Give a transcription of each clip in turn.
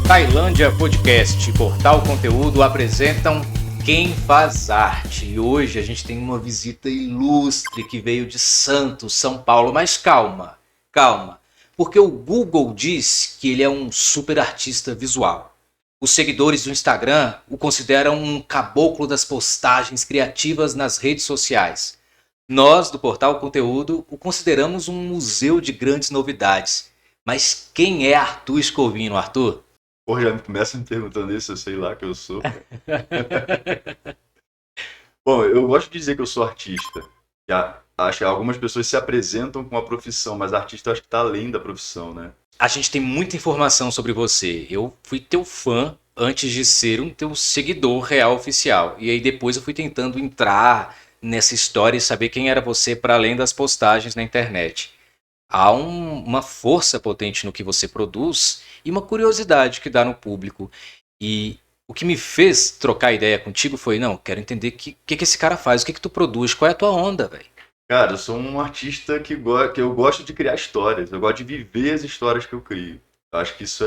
Tailândia Podcast e Portal Conteúdo apresentam Quem Faz Arte. E hoje a gente tem uma visita ilustre que veio de Santos, São Paulo. Mas calma, porque o Google diz que ele é um super artista visual. Os seguidores do Instagram o consideram um caboclo das postagens criativas nas redes sociais. Nós, do Portal Conteúdo, o consideramos um museu de grandes novidades. Mas quem é Arthur Escovino, Arthur? Porra, já começa me perguntando isso, eu sei lá que eu sou. Bom, eu gosto de dizer que eu sou artista. Acho que algumas pessoas se apresentam com a profissão, mas artista acho que está além da profissão, né? A gente tem muita informação sobre você. Eu fui teu fã antes de ser um teu seguidor real oficial. E aí depois eu fui tentando entrar nessa história e saber quem era você para além das postagens na internet. Há uma força potente no que você produz e uma curiosidade que dá no público. E o que me fez trocar ideia contigo foi, não, quero entender o que esse cara faz, o que tu produz, qual é a tua onda, velho? Cara, eu sou um artista que eu gosto de criar histórias, eu gosto de viver as histórias que eu crio. Eu acho que isso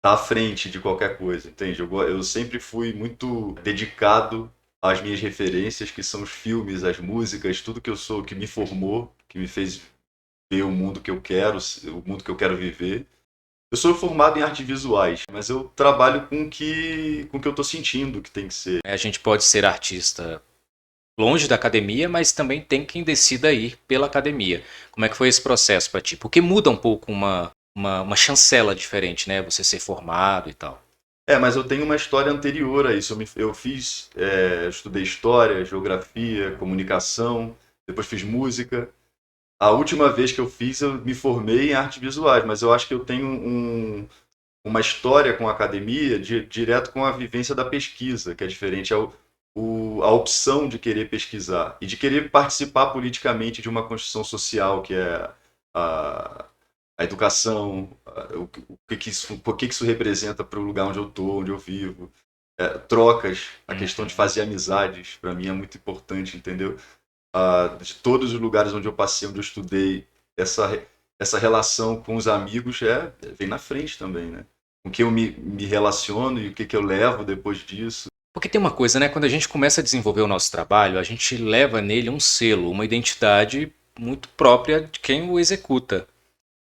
tá à frente de qualquer coisa, entende? Eu sempre fui muito dedicado às minhas referências, que são os filmes, as músicas, tudo que eu sou, que me formou, que me fez ver o mundo que eu quero, o mundo que eu quero viver. Eu sou formado em artes visuais, mas eu trabalho com o que eu tô sentindo que tem que ser. A gente pode ser artista longe da academia, mas também tem quem decida ir pela academia. Como é que foi esse processo para ti? Porque muda um pouco uma chancela diferente, né? Você ser formado e tal. Mas eu tenho uma história anterior a isso. Eu estudei história, geografia, comunicação, depois fiz música. A última vez que eu fiz, eu me formei em artes visuais, mas eu acho que eu tenho uma história com a academia direto com a vivência da pesquisa, que é diferente. A opção de querer pesquisar e de querer participar politicamente de uma construção social, que é a educação, por que isso representa para o lugar onde eu estou, onde eu vivo. Trocas, a questão de fazer amizades, para mim é muito importante, entendeu? De todos os lugares onde eu passei, onde eu estudei, essa relação com os amigos vem na frente também, né? Com quem eu me relaciono e o que eu levo depois disso. Porque tem uma coisa, né? Quando a gente começa a desenvolver o nosso trabalho, a gente leva nele um selo, uma identidade muito própria de quem o executa.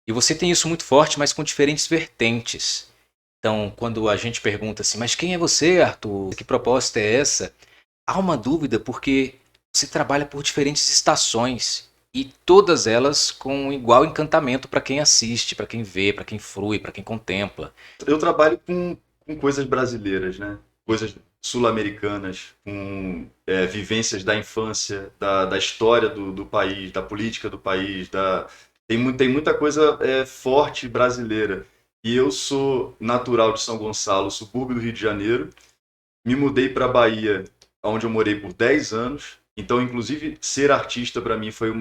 E você tem isso muito forte, mas com diferentes vertentes. Então, quando a gente pergunta assim, mas quem é você, Arthur? Que proposta é essa? Há uma dúvida porque você trabalha por diferentes estações e todas elas com igual encantamento para quem assiste, para quem vê, para quem frui, para quem contempla. Eu trabalho com coisas brasileiras, né? Coisas sul-americanas, com vivências da infância, da história do país, da política do país, tem muita coisa forte brasileira. E eu sou natural de São Gonçalo, subúrbio do Rio de Janeiro. Me mudei para a Bahia, onde eu morei por 10 anos. Então, inclusive, ser artista para mim foi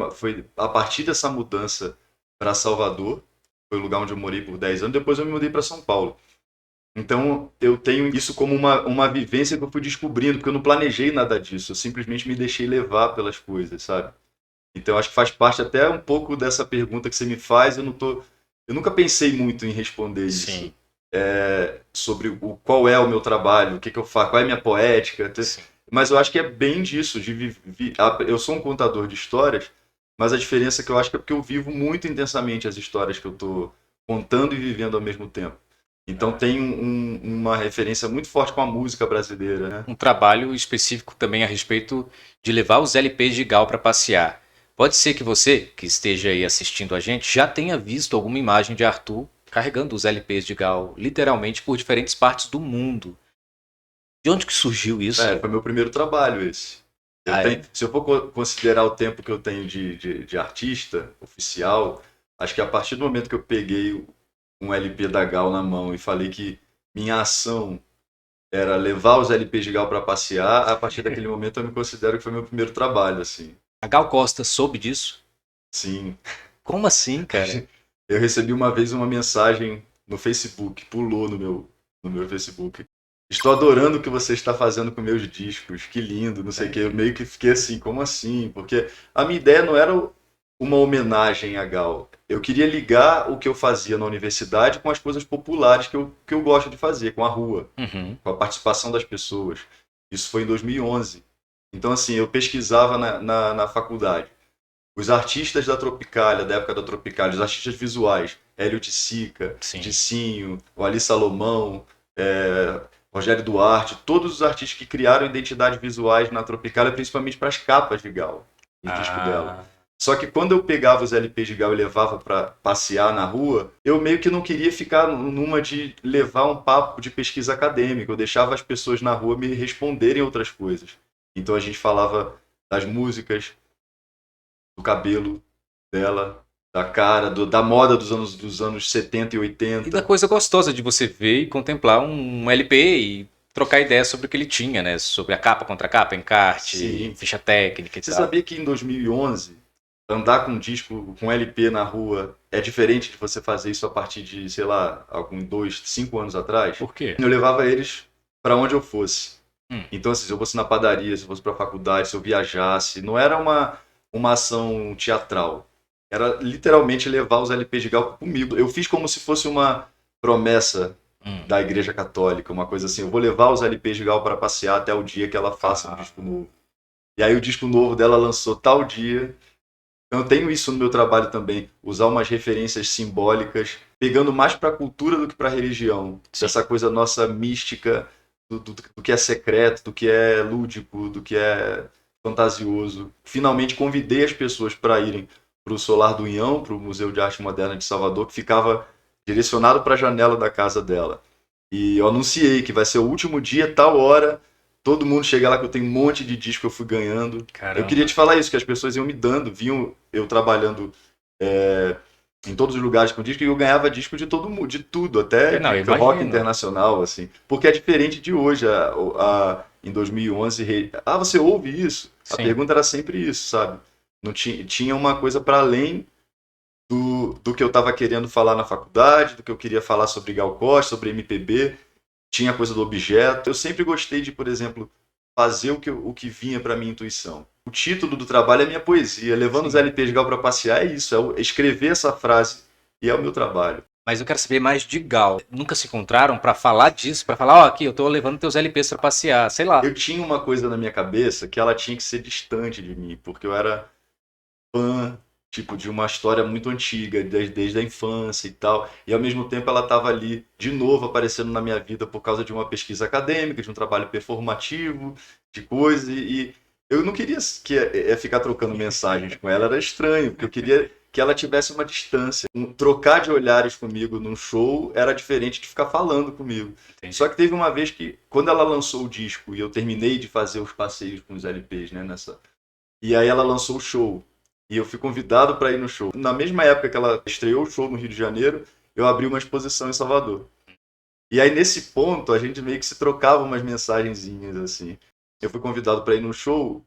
a partir dessa mudança para Salvador. Foi o lugar onde eu morei por 10 anos. Depois eu me mudei para São Paulo. Então, eu tenho isso como uma vivência que eu fui descobrindo, porque eu não planejei nada disso. Eu simplesmente me deixei levar pelas coisas, sabe? Então, acho que faz parte até um pouco dessa pergunta que você me faz. Eu nunca pensei muito em responder isso. Sim. Sobre qual é o meu trabalho, o que eu faço, qual é a minha poética. Sim. Mas eu acho que é bem disso. Eu sou um contador de histórias, mas a diferença que eu acho que é porque eu vivo muito intensamente as histórias que eu estou contando e vivendo ao mesmo tempo. Então tem uma referência muito forte com a música brasileira, né? Um trabalho específico também a respeito de levar os LPs de Gal para passear. Pode ser que você, que esteja aí assistindo a gente, já tenha visto alguma imagem de Arthur carregando os LPs de Gal, literalmente por diferentes partes do mundo. De onde que surgiu isso? Foi meu primeiro trabalho esse. Se eu for considerar o tempo que eu tenho de artista oficial, acho que a partir do momento que eu peguei um LP da Gal na mão e falei que minha ação era levar os LPs de Gal para passear, a partir daquele momento eu me considero que foi meu primeiro trabalho, assim. A Gal Costa soube disso? Sim. Como assim, cara? Eu recebi uma vez uma mensagem no Facebook, pulou no meu Facebook. Estou adorando o que você está fazendo com meus discos, que lindo, não sei o que. Eu meio que fiquei assim, como assim? Porque a minha ideia não era o uma homenagem a Gal. Eu queria ligar o que eu fazia na universidade com as coisas populares que eu gosto de fazer, com a rua, Uhum. com a participação das pessoas. Isso foi em 2011. Então, assim, eu pesquisava na faculdade. Os artistas da Tropicália, da época da Tropicália, os artistas visuais, Hélio Sica, Sim. Dicinho, o Ali Salomão, Rogério Duarte, todos os artistas que criaram identidades visuais na Tropicália, principalmente para as capas de Gal, os discos dela. Só que quando eu pegava os LPs de Gal e levava para passear na rua, eu meio que não queria ficar numa de levar um papo de pesquisa acadêmica. Eu deixava as pessoas na rua me responderem outras coisas. Então a gente falava das músicas, do cabelo dela, da cara, da moda dos anos 70 e 80. E da coisa gostosa de você ver e contemplar um LP e trocar ideia sobre o que ele tinha, né? Sobre a capa contra capa, encarte, Sim. ficha técnica e Você tal. sabia que em 2011, andar com um disco, com LP na rua, é diferente de você fazer isso a partir de, sei lá, alguns 2, 5 anos atrás? Por quê? Eu levava eles para onde eu fosse. Hum. Então, assim, se eu fosse na padaria, se eu fosse para a faculdade, se eu viajasse, não era uma ação teatral. Era literalmente levar os LPs de Gal comigo. Eu fiz como se fosse uma promessa da Igreja Católica, uma coisa assim. Eu vou levar os LPs de Gal para passear até o dia que ela faça um disco novo. E aí o disco novo dela lançou tal dia. Então eu tenho isso no meu trabalho também, usar umas referências simbólicas, pegando mais para a cultura do que para a religião. Sim. Essa coisa nossa mística, do que é secreto, do que é lúdico, do que é fantasioso. Finalmente convidei as pessoas para irem para o Solar do Inhão, para o Museu de Arte Moderna de Salvador, que ficava direcionado para a janela da casa dela. E eu anunciei que vai ser o último dia, tal hora, todo mundo chega lá que eu tenho um monte de disco que eu fui ganhando. Caramba. Eu queria te falar isso, que as pessoas iam me dando, viam eu trabalhando em todos os lugares com disco, e eu ganhava disco de todo mundo, de tudo, até Não, de rock internacional, assim. Porque é diferente de hoje, em 2011, você ouve isso? Sim. A pergunta era sempre isso, sabe? Não tinha uma coisa para além do que eu estava querendo falar na faculdade, do que eu queria falar sobre Gal Costa, sobre MPB, tinha a coisa do objeto. Eu sempre gostei de, por exemplo, fazer o que vinha para minha intuição. O título do trabalho é minha poesia, levando os LPs de Gal para passear é isso, é escrever essa frase, e é o meu trabalho. Mas eu quero saber mais de Gal. Nunca se encontraram para falar disso, para falar, aqui, eu tô levando teus LPs para passear, sei lá. Eu tinha uma coisa na minha cabeça que ela tinha que ser distante de mim, porque eu era fã, tipo, de uma história muito antiga, desde a infância e tal, e ao mesmo tempo ela estava ali, de novo, aparecendo na minha vida por causa de uma pesquisa acadêmica, de um trabalho performativo, de coisa, e eu não queria ficar trocando mensagens com ela, era estranho, porque eu queria que ela tivesse uma distância. Trocar de olhares comigo num show era diferente de ficar falando comigo. Entendi. Só que teve uma vez que, quando ela lançou o disco, e eu terminei de fazer os passeios com os LPs, né, e aí ela lançou o show, e eu fui convidado para ir no show. Na mesma época que ela estreou o show no Rio de Janeiro, eu abri uma exposição em Salvador. E aí, nesse ponto, a gente meio que se trocava umas mensagenzinhas, assim. Eu fui convidado para ir no show,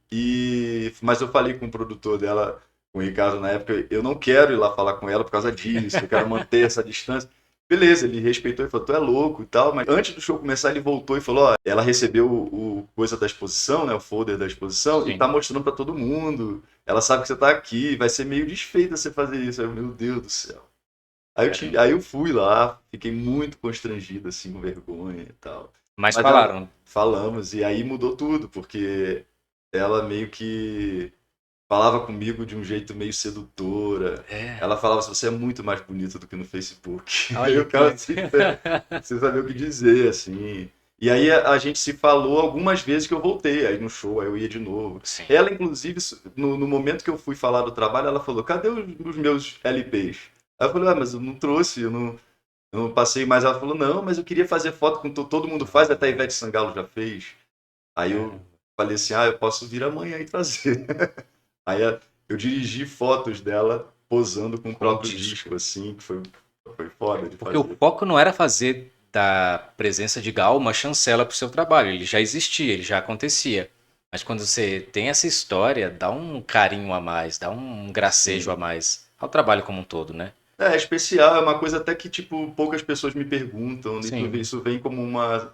mas eu falei com o produtor dela, com o Ricardo, na época, eu não quero ir lá falar com ela por causa disso, eu quero manter essa distância. Beleza, ele respeitou e falou, tu é louco e tal, mas antes do show começar ele voltou e falou, ela recebeu o coisa da exposição, né, o folder da exposição, Sim. e tá mostrando para todo mundo, ela sabe que você tá aqui, vai ser meio desfeita você fazer isso. Aí eu, meu Deus do céu. Aí eu fui lá, fiquei muito constrangido, assim, com vergonha e tal. Mas falaram. Falamos, e aí mudou tudo, porque ela meio que falava comigo de um jeito meio sedutora. Ela falava assim, você é muito mais bonito do que no Facebook. Aí eu ficava assim, sem saber o que dizer, assim. E aí a gente se falou algumas vezes que eu voltei, aí no show, aí eu ia de novo. Sim. Ela, inclusive, no momento que eu fui falar do trabalho, ela falou, cadê os meus LPs? Aí eu falei, mas eu não trouxe, eu não passei mais. Ela falou, não, mas eu queria fazer foto com todo mundo faz, até a Ivete Sangalo já fez. Aí eu falei assim, eu posso vir amanhã e trazer. Aí eu dirigi fotos dela posando com o próprio disco, assim, que foi foda de Porque fazer. o foco não era fazer da presença de Gal uma chancela pro seu trabalho, ele já existia, ele já acontecia. Mas quando você tem essa história, dá um carinho a mais, dá um gracejo a mais ao trabalho como um todo, né? É especial, é uma coisa até que, tipo, poucas pessoas me perguntam, isso vem como uma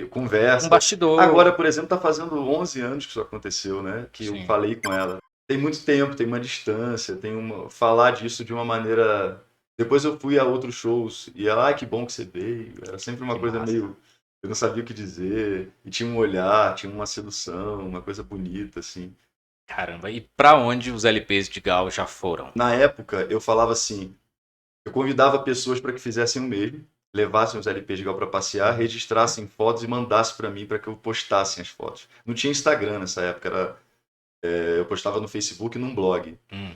conversa. Um bastidor. Agora, por exemplo, tá fazendo 11 anos que isso aconteceu, né? Que Sim. eu falei com ela. tem muito tempo, tem uma distância, tem uma falar disso de uma maneira. Depois eu fui a outros shows e ela, que bom que você veio. Era sempre uma Que coisa massa. meio, eu não sabia o que dizer, e tinha um olhar, tinha uma sedução, uma coisa bonita assim. Caramba, e pra onde os LPs de Gal já foram? Na época eu falava assim, eu convidava pessoas para que fizessem o mesmo, levassem os LPs de Gal para passear, registrassem fotos e mandassem para mim para que eu postasse as fotos. Não tinha Instagram nessa época, eu postava no Facebook e num blog. Hum,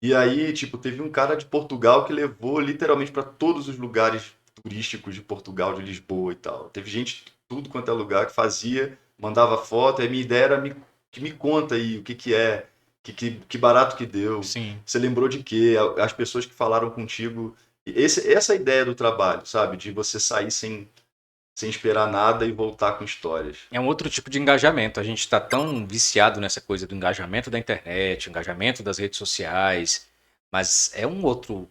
E aí, tipo, teve um cara de Portugal que levou literalmente para todos os lugares turísticos de Portugal, de Lisboa e tal. Teve gente de tudo quanto é lugar que fazia, mandava foto, e a minha ideia era que me conta aí o que que é, que barato que deu, sim. você lembrou de quê, as pessoas que falaram contigo. Essa é a ideia do trabalho, sabe? De você sair sem esperar nada e voltar com histórias. É um outro tipo de engajamento. A gente está tão viciado nessa coisa do engajamento da internet, engajamento das redes sociais, mas é um outro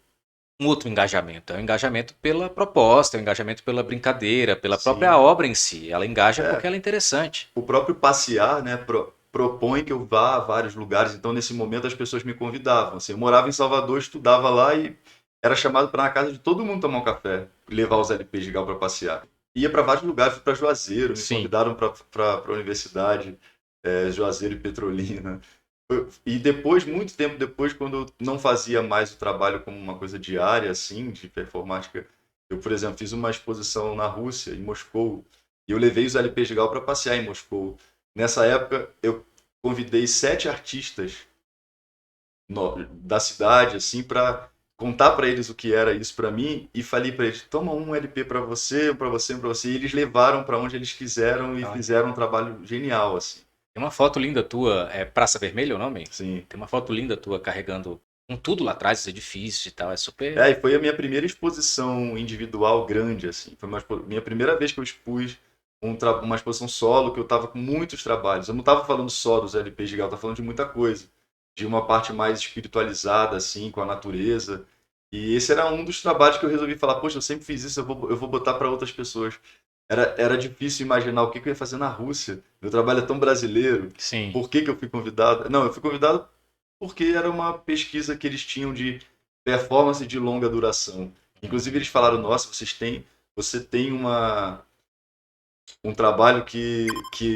engajamento. É um engajamento pela proposta, é um engajamento pela brincadeira, pela própria Sim. obra em si. Ela engaja porque É, ela é interessante. o próprio passear, né, propõe que eu vá a vários lugares. Então, nesse momento, as pessoas me convidavam. Assim, eu morava em Salvador, estudava lá e era chamado para na casa de todo mundo tomar um café, levar os LPs de Gal para passear. Ia para vários lugares, fui para Juazeiro, me Sim. convidaram para a universidade, Juazeiro e Petrolina. E depois, muito tempo depois, quando eu não fazia mais o trabalho como uma coisa diária, assim, de performática, eu, por exemplo, fiz uma exposição na Rússia, em Moscou, e eu levei os LPs de Gal para passear em Moscou. Nessa época, eu convidei 7 artistas da cidade, assim, para contar para eles o que era isso para mim, e falei para eles: toma um LP para você, um para você, um para você. E eles levaram para onde eles quiseram e Olha. fizeram um trabalho genial, assim. Tem uma foto linda tua, é Praça Vermelha o nome? Sim. Tem uma foto linda tua carregando com tudo lá atrás, os edifícios e tal. É super. E foi a minha primeira exposição individual grande, assim. Foi minha primeira vez que eu expus uma exposição solo, que eu estava com muitos trabalhos. Eu não estava falando só dos LPs de Gal, eu estava falando de muita coisa. De uma parte mais espiritualizada, assim, com a natureza. E esse era um dos trabalhos que eu resolvi falar: poxa, eu sempre fiz isso, eu vou botar para outras pessoas. Era difícil imaginar o que eu ia fazer na Rússia. Meu trabalho é tão brasileiro. Sim. Por que eu fui convidado? Não, eu fui convidado porque era uma pesquisa que eles tinham de performance de longa duração. Inclusive eles falaram: nossa, você tem um trabalho que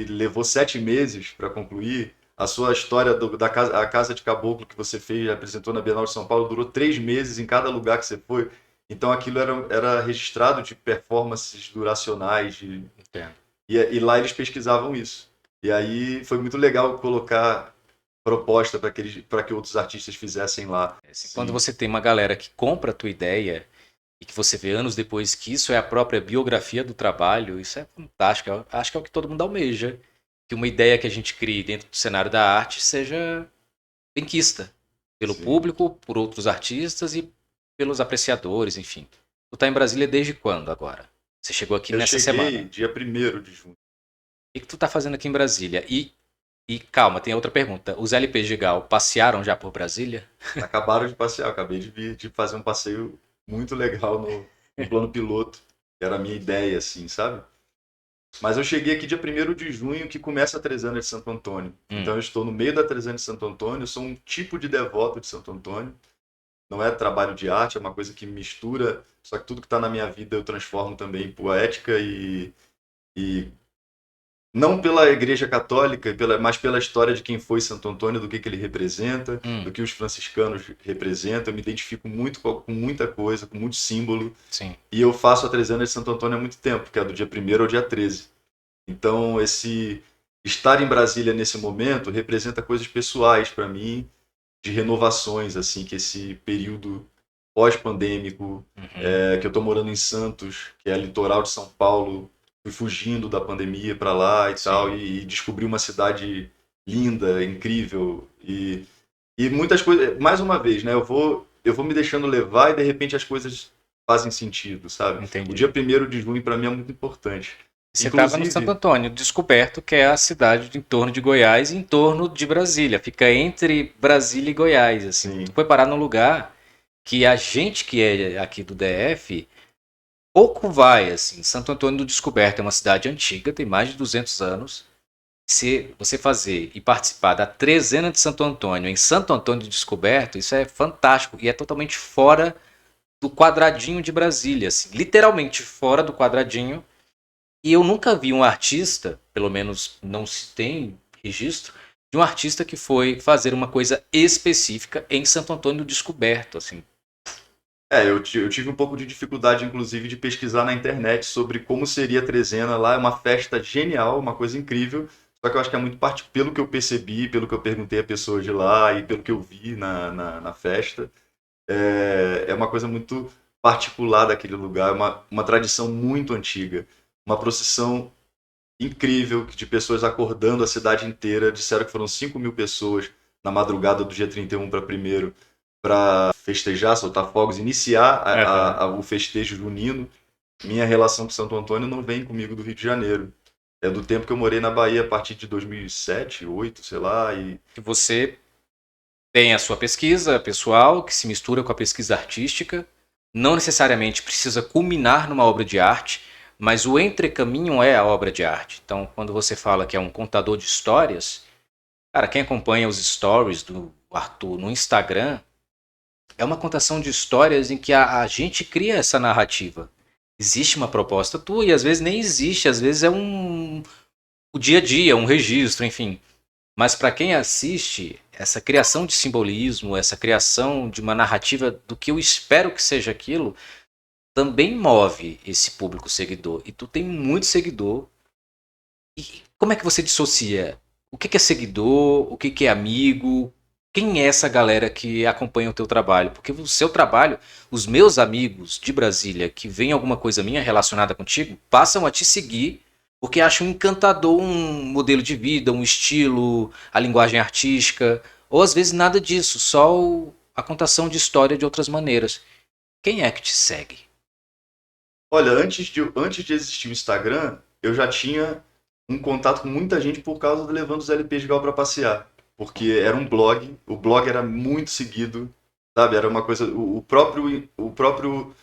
levou 7 meses para concluir. A sua história da casa, a Casa de Caboclo que você fez, apresentou na Bienal de São Paulo, durou 3 meses em cada lugar que você foi. Então aquilo era registrado de performances duracionais. Entendo. E lá eles pesquisavam isso. E aí foi muito legal colocar proposta para que outros artistas fizessem lá. Assim, quando Sim, você tem uma galera que compra a tua ideia e que você vê anos depois que isso é a própria biografia do trabalho, isso é fantástico. Eu acho que é o que todo mundo almeja. Que uma ideia que a gente crie dentro do cenário da arte seja benquista pelo sim. público, por outros artistas e pelos apreciadores, enfim. Tu tá em Brasília desde quando agora? Você chegou aqui Eu nessa cheguei semana. dia 1º de junho. O que tu tá fazendo aqui em Brasília? E calma, tem outra pergunta. Os LPs de Gal passearam já por Brasília? Acabaram de passear, acabei de fazer um passeio muito legal no plano piloto, que era a minha ideia, assim, sabe? Mas eu cheguei aqui dia 1º de junho, que começa a Trezena de Santo Antônio. Então eu estou no meio da Trezena de Santo Antônio, eu sou um tipo de devoto de Santo Antônio. Não é trabalho de arte, é uma coisa que mistura, só que tudo que está na minha vida eu transformo também em poética e não pela Igreja Católica, mas pela história de quem foi Santo Antônio, do que ele representa, do que os franciscanos representam. Eu me identifico muito com muita coisa, com muito símbolo. Sim. E eu faço a Trezena de Santo Antônio há muito tempo, que é do dia 1º ao dia 13. Então, esse estar em Brasília nesse momento representa coisas pessoais para mim, de renovações, assim, que esse período pós-pandêmico, que eu estou morando em Santos, que é litoral de São Paulo, fui fugindo da pandemia para lá e Sim. tal, e descobri uma cidade linda, incrível, e muitas coisas, mais uma vez, né, eu vou me deixando levar e de repente as coisas fazem sentido, sabe? Entendi. O dia 1º de junho para mim é muito importante. Você estava no Inclusive, Santo Antônio, descoberto que é a cidade em torno de Goiás e em torno de Brasília. Fica entre Brasília e Goiás, assim. sim, Tu foi parar num lugar que a gente que é aqui do DF pouco vai, assim. Santo Antônio do Descoberto é uma cidade antiga, tem mais de 200 anos. Se você fazer e participar da Trezena de Santo Antônio em Santo Antônio do Descoberto, isso é fantástico e é totalmente fora do quadradinho de Brasília, assim, literalmente fora do quadradinho. E eu nunca vi um artista, pelo menos não se tem registro, de um artista que foi fazer uma coisa específica em Santo Antônio do Descoberto, assim. Eu tive um pouco de dificuldade, inclusive, de pesquisar na internet sobre como seria a Trezena lá. É uma festa genial, uma coisa incrível. Só que eu acho que é muito parte pelo que eu percebi, pelo que eu perguntei a pessoas de lá e pelo que eu vi na festa. É uma coisa muito particular daquele lugar, uma tradição muito antiga. Uma procissão incrível de pessoas acordando a cidade inteira. Disseram que foram 5.000 pessoas na madrugada do dia 31 para primeiro para festejar, soltar fogos, iniciar o festejo junino. Minha relação com Santo Antônio não vem comigo do Rio de Janeiro. É do tempo que eu morei na Bahia a partir de 2007, 2008, sei lá. E Que você tem a sua pesquisa pessoal, que se mistura com a pesquisa artística, não necessariamente precisa culminar numa obra de arte, mas o entrecaminho é a obra de arte. Então, quando você fala que é um contador de histórias, cara, quem acompanha os stories do Arthur no Instagram, é uma contação de histórias em que a gente cria essa narrativa. Existe uma proposta tua e às vezes nem existe, às vezes é o dia a dia, um registro, enfim. Mas para quem assiste, essa criação de simbolismo, essa criação de uma narrativa do que eu espero que seja aquilo, também move esse público seguidor. E tu tem muito seguidor. E como é que você dissocia? O que é seguidor? O que é amigo? Quem é essa galera que acompanha o teu trabalho? Porque o seu trabalho, os meus amigos de Brasília que veem alguma coisa minha relacionada contigo, passam a te seguir porque acham encantador um modelo de vida, um estilo, a linguagem artística, ou às vezes nada disso, só a contação de história de outras maneiras. Quem é que te segue? olha, antes de existir o Instagram, eu já tinha um contato com muita gente por causa do Levando os LPs de Gal para passear. Porque era um blog, o blog era muito seguido, sabe? Era uma coisa. O próprio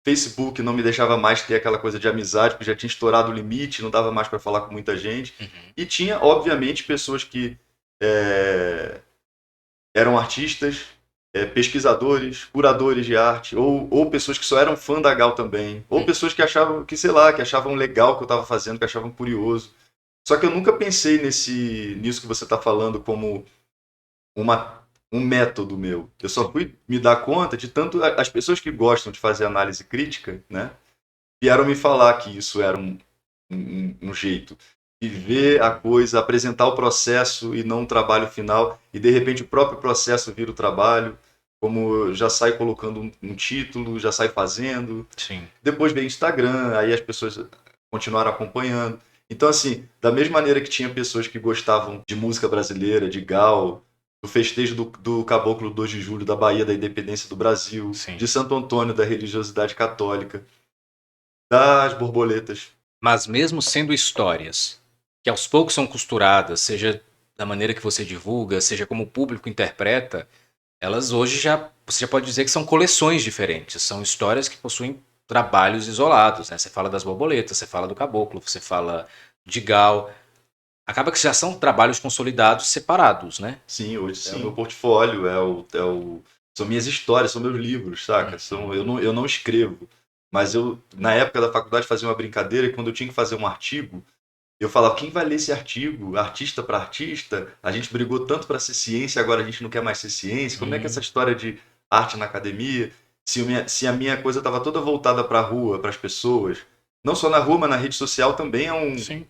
Facebook não me deixava mais ter aquela coisa de amizade, porque já tinha estourado o limite, não dava mais para falar com muita gente. E tinha, obviamente, pessoas que é, eram artistas, pesquisadores, curadores de arte, ou pessoas que só eram fã da Gal também, ou pessoas que achavam, que sei lá, que achavam legal o que eu estava fazendo, que achavam curioso. Só que eu nunca pensei nisso que você está falando como um método meu. Eu só Sim. fui me dar conta de tanto as pessoas que gostam de fazer análise crítica, né, vieram me falar que isso era um jeito de ver a coisa, apresentar o processo e não o trabalho final, e de repente o próprio processo vira o trabalho, como já sai colocando um título, já sai fazendo. Sim. Depois veio Instagram, aí as pessoas continuaram acompanhando. Então, assim, da mesma maneira que tinha pessoas que gostavam de música brasileira, de Gal, do festejo do Caboclo 2 de Julho, da Bahia, da Independência do Brasil, Sim. de Santo Antônio, da religiosidade católica, das borboletas. Mas mesmo sendo histórias que aos poucos são costuradas, seja da maneira que você divulga, seja como o público interpreta, elas hoje você já pode dizer que são coleções diferentes, são histórias que possuem trabalhos isolados, né? Você fala das borboletas, você fala do caboclo, você fala de Gal, acaba que já são trabalhos consolidados separados, né? Sim, hoje sim. É o meu portfólio, são minhas histórias, são meus livros, saca? Eu não escrevo, mas eu, na época da faculdade, fazia uma brincadeira e quando eu tinha que fazer um artigo, eu falava, quem vai ler esse artigo? Artista para artista? A gente brigou tanto para ser ciência, agora a gente não quer mais ser ciência. Como é que é essa história de arte na academia? Se a minha coisa estava toda voltada para a rua, para as pessoas, não só na rua, mas na rede social também é Sim.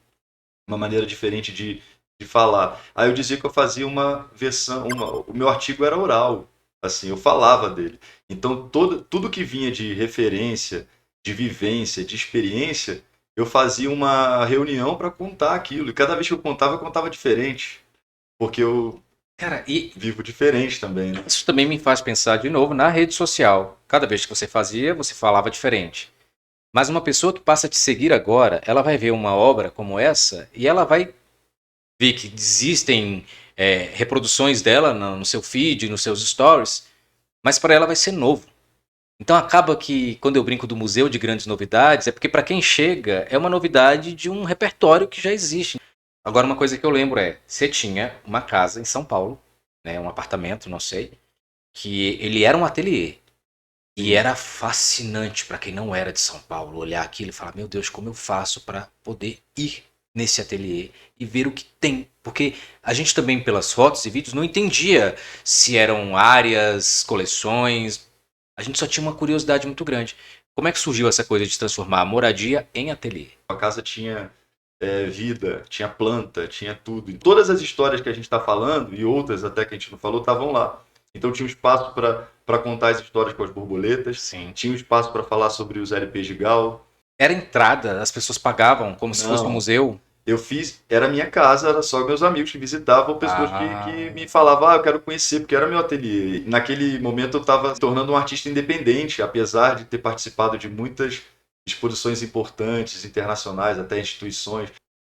uma maneira diferente de falar. Aí eu dizia que eu fazia uma versão, o meu artigo era oral, assim, eu falava dele. Então tudo que vinha de referência, de vivência, de experiência, eu fazia uma reunião para contar aquilo. E cada vez que eu contava diferente, porque eu Cara, e vivo diferente também, né? isso também me faz pensar de novo na rede social. Cada vez que você fazia, você falava diferente. Mas uma pessoa que passa a te seguir agora, ela vai ver uma obra como essa e ela vai ver que existem reproduções dela no seu feed, nos seus stories, mas para ela vai ser novo. Então acaba que, quando eu brinco do museu de grandes novidades, é porque para quem chega é uma novidade de um repertório que já existe. Agora, uma coisa que eu lembro é, você tinha uma casa em São Paulo, né, um apartamento, não sei, que ele era um ateliê. E Sim. era fascinante para quem não era de São Paulo olhar aquilo e falar: meu Deus, como eu faço para poder ir nesse ateliê e ver o que tem? Porque a gente também, pelas fotos e vídeos, não entendia se eram áreas, coleções. A gente só tinha uma curiosidade muito grande. Como é que surgiu essa coisa de transformar a moradia em ateliê? A casa tinha vida, tinha planta, tinha tudo. E todas as histórias que a gente está falando, e outras até que a gente não falou, estavam lá. Então tinha um espaço para contar as histórias com as borboletas, Sim. tinha um espaço para falar sobre os LPs de Gal. Era entrada, as pessoas pagavam como se fosse um Não, museu. eu fiz, era minha casa, era só meus amigos que visitavam, pessoas que Ah, me falavam, eu quero conhecer, porque era meu ateliê. E naquele momento eu estava me tornando um artista independente, apesar de ter participado de muitas exposições importantes, internacionais, até instituições.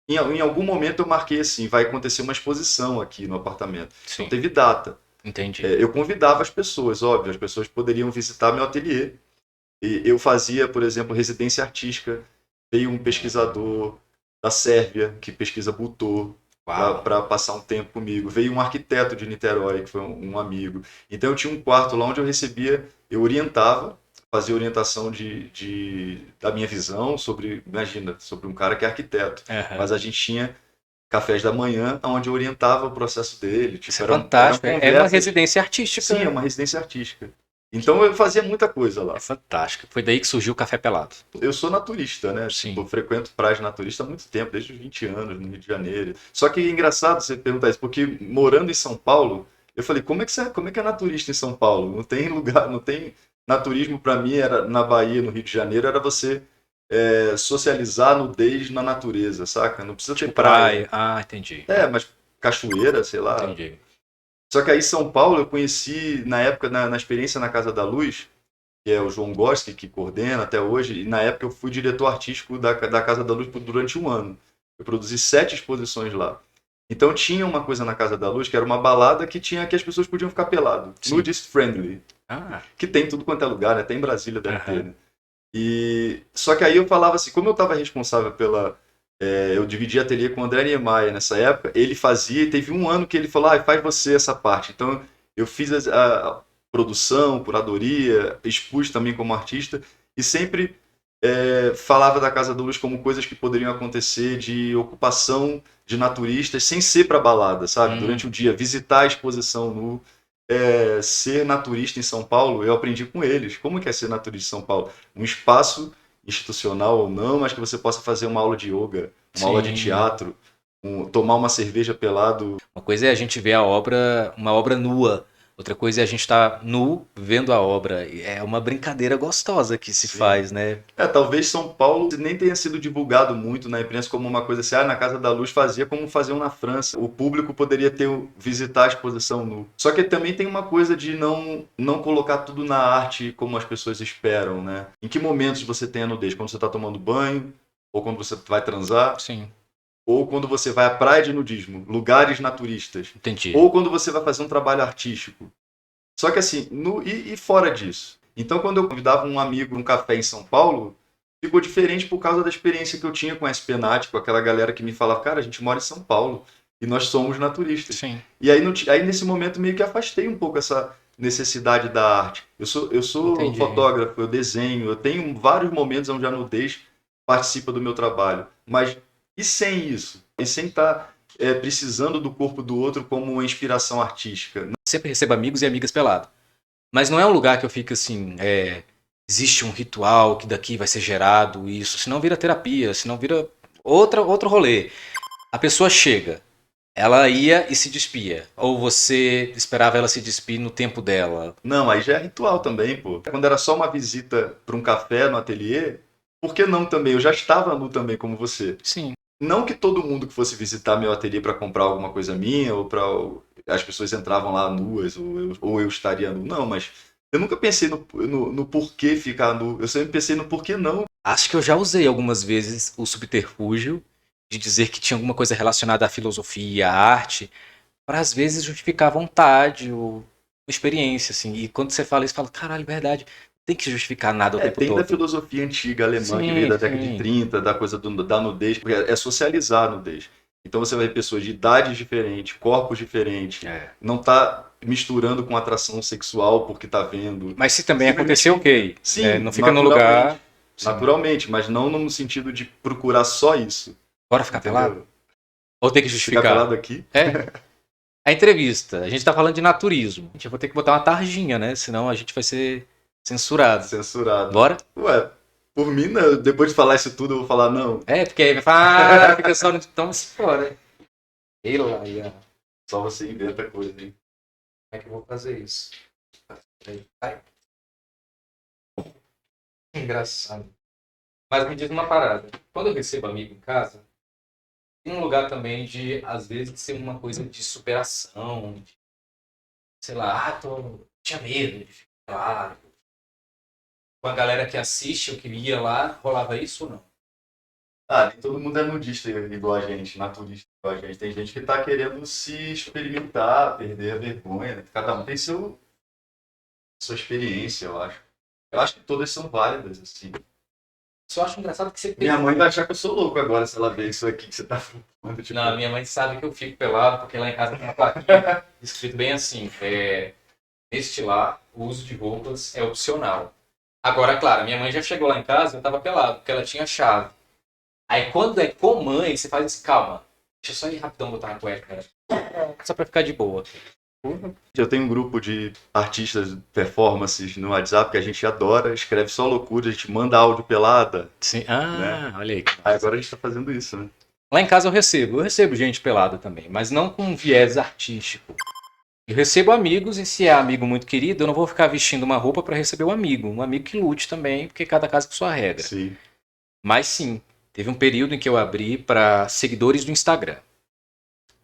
Em algum momento eu marquei assim, vai acontecer uma exposição aqui no apartamento. Então sim, teve data. entendi. Eu convidava as pessoas, óbvio, as pessoas poderiam visitar meu ateliê. E eu fazia, por exemplo, residência artística. Veio um pesquisador da Sérvia que pesquisa Butô Uau. para passar um tempo comigo. Veio um arquiteto de Niterói, que foi um amigo. Então eu tinha um quarto lá onde eu recebia, eu orientava, fazia orientação da minha visão sobre, imagina, sobre um cara que é arquiteto. Aham. Mas a gente tinha cafés da manhã onde eu orientava o processo dele. Isso Tipo, é eram fantástico. É uma conversas. residência Sim, é artística. uma residência artística. Então eu fazia muita coisa É lá. fantástico. Foi daí que surgiu o Café Pelado. Eu sou naturista, né? Tipo, Sim. eu frequento praias naturistas há muito tempo, desde os 20 anos, no Rio de Janeiro. Só que é engraçado você perguntar isso, porque morando em São Paulo, eu falei, como é que é naturista em São Paulo? Não tem lugar, não tem naturismo para mim, era na Bahia, no Rio de Janeiro, era você socializar nudez na natureza, saca? Não precisa ter Tipo praia. praia. Ah, entendi. Mas cachoeira, sei lá. Entendi. Só que aí São Paulo eu conheci, na época, na experiência na Casa da Luz, que é o João Goski, que coordena até hoje, e na época eu fui diretor artístico da Casa da Luz durante um ano. Eu produzi 7 exposições lá. Então tinha uma coisa na Casa da Luz que era uma balada que as pessoas podiam ficar pelado, Sim. nudist friendly, Ah, que tem tudo quanto é lugar, né? Até em Brasília deve ter, aham. né? E só que aí eu falava assim, como eu estava responsável eu dividi ateliê com o André Niemeyer nessa época, ele fazia, e teve um ano que ele falou, faz você essa parte. Então eu fiz a produção, curadoria, expus também como artista, e sempre falava da Casa da Luz como coisas que poderiam acontecer de ocupação de naturistas sem ser para balada, sabe? Durante o dia, visitar a exposição no ser naturista em São Paulo, eu aprendi com eles. Como que é ser naturista em São Paulo? Um espaço institucional ou não, mas que você possa fazer uma aula de yoga, uma aula de Sim. teatro, tomar uma cerveja pelado. Uma coisa é a gente ver a obra, uma obra nua. Outra coisa é a gente estar nu vendo a obra. É uma brincadeira gostosa que se Sim. faz, né? Talvez São Paulo nem tenha sido divulgado muito na imprensa como uma coisa assim, na Casa da Luz fazia como faziam na França. O público poderia visitar a exposição nu. Só que também tem uma coisa de não colocar tudo na arte como as pessoas esperam, né? Em que momentos você tem a nudez? Quando você está tomando banho? Ou quando você vai transar? Sim, Ou quando você vai à praia de nudismo, lugares naturistas? entendi. Ou quando você vai fazer um trabalho artístico? Só que assim, e fora disso? Então, quando eu convidava um amigo num café em São Paulo, ficou diferente por causa da experiência que eu tinha com a Espenat, com aquela galera que me falava, cara, a gente mora em São Paulo e nós somos naturistas. Sim, E aí, aí nesse momento, meio que afastei um pouco essa necessidade da arte. Eu sou entendi. fotógrafo, eu desenho, eu tenho vários momentos onde a nudez participa do meu trabalho. Mas e sem isso? E sem estar precisando do corpo do outro como uma inspiração artística? Sempre recebo amigos e amigas pelado. Mas não é um lugar que eu fico assim, existe um ritual que daqui vai ser gerado isso, senão vira terapia, senão vira outro rolê. A pessoa chega, ela ia e se despia, ou você esperava ela se despir no tempo dela. Não, aí já é ritual também, pô. Quando era só uma visita para um café no ateliê, por que não também? Eu já estava nu também, como você. Sim, Não que todo mundo que fosse visitar meu ateliê para comprar alguma coisa minha, ou para as pessoas entravam lá nuas, ou eu estaria nu. Não, mas eu nunca pensei no porquê ficar nu. Eu sempre pensei no porquê não. acho que eu já usei algumas vezes o subterfúgio de dizer que tinha alguma coisa relacionada à filosofia, à arte, para às vezes justificar a vontade ou experiência, assim. E quando você fala isso, fala, caralho, verdade, não tem que justificar nada o tempo Tem da todo. filosofia antiga alemã que veio Sim, da década de sim. 30, da coisa da nudez, porque é socializar a nudez. Então você vai ver pessoas de idades diferentes, corpos diferentes, É. não tá misturando com atração sexual porque tá vendo. Mas se também Simplesmente- aconteceu, ok. Sim, Né? Não fica no lugar. Sim. naturalmente, mas não no sentido de procurar só isso. Bora ficar Entendeu? pelado? Ou tem que Ficar justificar? pelado aqui. É. A entrevista, a gente tá falando de naturismo. Eu vou ter que botar uma tarjinha, né? Senão a gente vai ser censurado. Censurado. Bora? Ué, por mim, não. Depois de falar isso tudo, eu vou falar não. É, porque aí vai falar, fica só no. Então se fora. Ei lá, ia. Só você inventa coisa, hein? Como é que eu vou fazer isso? Peraí. Ai. Engraçado. Mas me diz uma parada. Quando eu recebo amigo em casa, tem um lugar também de, às vezes, ser uma coisa de superação. De, sei lá, tinha medo de ficar lá. Com a galera que assiste, eu queria lá, rolava isso ou não? Ah, nem todo mundo é nudista igual a gente, naturista igual a gente. Tem gente que tá querendo se experimentar, perder a vergonha. Né? Cada um tem sua experiência, eu acho. Eu acho que todas são válidas, assim. Só acho engraçado que você Minha mãe vai achar que eu sou louco agora se ela ver isso aqui que você tá falando. Tipo... Não, minha mãe sabe que eu fico pelado, porque lá em casa tem uma plaquinha escrito bem assim, neste lar, o uso de roupas é opcional. Agora, claro, minha mãe já chegou lá em casa, eu tava pelado, porque ela tinha chave. Aí quando é com mãe, você faz assim, calma, deixa eu só ir rapidão botar uma cueca, só pra ficar de boa. Eu tenho um grupo de artistas performances no WhatsApp que a gente adora, escreve só loucura, a gente manda áudio pelada. Sim. Olha aí. Aí agora a gente tá fazendo isso, né? Lá em casa eu recebo gente pelada também, mas não com viés artístico. Eu recebo amigos e se é amigo muito querido, eu não vou ficar vestindo uma roupa pra receber um amigo que lute também, porque cada casa com sua regra. Sim. Mas sim, teve um período em que eu abri para seguidores do Instagram.